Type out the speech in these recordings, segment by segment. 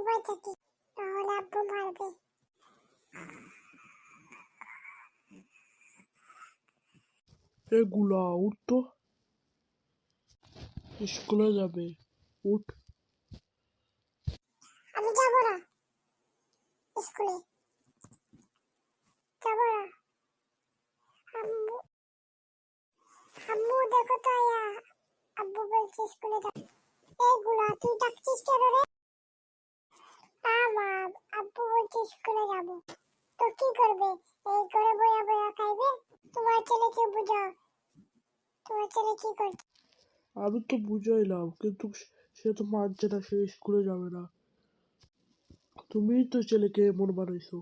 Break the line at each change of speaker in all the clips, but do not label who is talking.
ঘুমাই থাকি, তাহলে আব্বু মারবে।
এগুলা উঠ তো, স্কুলে যাবে, উঠ।
আমি যাব না স্কুলে, যাব না। আম্মু আম্মু দেখো তো আয়া, আব্বু বলছে স্কুলে যাব। এগুলা তুই ডাকছিস কেন রে? না মা, আব্বু বলছে স্কুলে যাব। তো কি করবে? এই করে বইয়া বইয়া খাইবে? তোমার ছেলেকে বুঝাও, তোমার ছেলে কি করছে?
আমি তো বুঝাইলাম, কিন্তু সে তো মানছে না, সে স্কুলে যাবে না। তুমিই তো ছেলেকে এমন বানাইছো।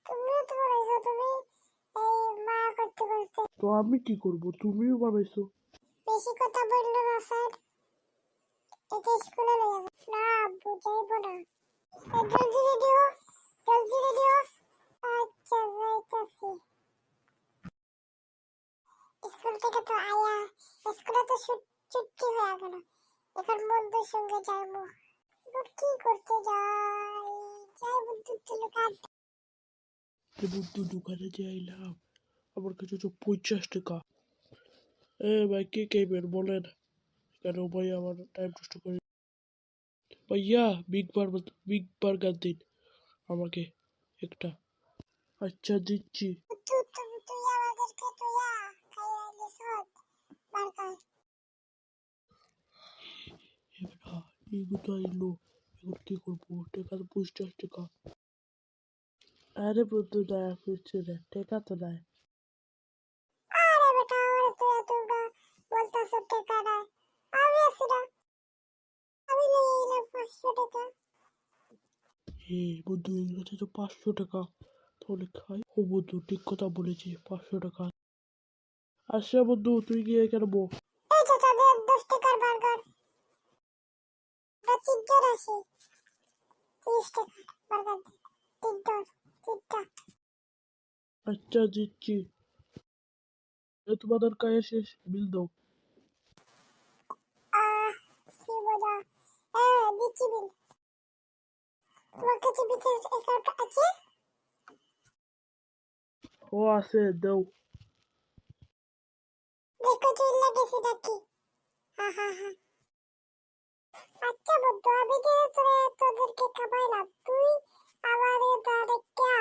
তুমিও তো বলেছো, তুমি এই মা করতে বলতে।
তো আমি কি করব? তুমিও বানাইছো।
বেশি কথা বললো না স্যার, একে স্কুলে লয়ে যাবে। না আব্বু, যাইব না। জলদি রেডি হো, জলদি রেডি হো। আচ্ছা যাইতাছি। স্কুল থেকে তো আয়া, স্কুলে তো ছুটি হয়ে গেল, এখন বন্ধুর সঙ্গে যাইবো। এবার কি করতে যাই? যাই বন্ধুর জন্য কাঁদ।
বন্ধু দোকানে যে আইলাম, আমার কাছে তো 50 টাকা। ভাই কে খাইবেন বলেন, কেন ভাই আমার টাইম নষ্ট করে। ভাইয়া বিগ বার্গার দিন আমাকে একটা। আচ্ছা দিচ্ছি।
তুই আমাদেরকে তুইয়া খাইয়া দিছস বার্গার।
এবার এগুলো তো আইলো, এখন কি করবো? টাকা তো 50 টাকা। আরে বন্ধু দয়া করছে না, টাকা তো নাই।
আরে বেটা, আমার তো এতটা বলতাছ টাকা নাই, আমি আছি না, আমি লই এলাম 500 টাকা।
বন্ধু এগুলোতে তো 500 টাকা, তাহলে খাই। ও বন্ধু ঠিক কথা বলেছি, 500 টাকা। আচ্ছা বন্ধু তুই গিয়ে কেন বো।
এই যে তাদের 10 টাকার বার্গার, এটা চিন্তার আসে। 30 টাকা বার্গার দে, তিনটা তিনটা।
আচ্ছা দিচ্ছি। তোমাদের কাজ শেষ, বিল দাও।
আহ কি মজা। দিচ্ছি বিল। তোমার কাছে বিকাশ অ্যাকাউন্ট আছে?
ও আছে, দাও।
দেখো চলে গেছে নাকি? হা হা হা। আচ্ছা বন্ধু, আমি যে তোদেরকে খাবাইলাম, তুই আমার ডাইরেক্টটা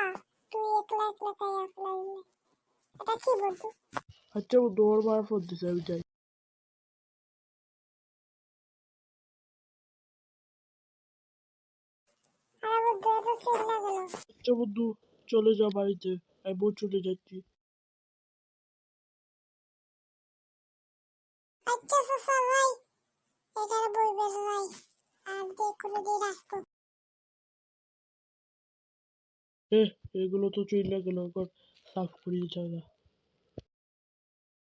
তুই একলা একলা খাইয়া ফেলাইলি, এটা কি বন্ধু?
আচ্ছা বন্ধু, ওর মায়ের ফোন দিছে, আমি যাই।
আর বন্ধু এটা চলে গেল।
আচ্ছা বন্ধু, চলে যা বাড়িতে, আমি চলে যাচ্ছি।
আচ্ছা চাচা ভাই, এখানে বইবেন নাই, আর যে কোনো দিন আসবো।
এগুলো তো চলে গেল, এখন সাফ করিয়ে জায়গা।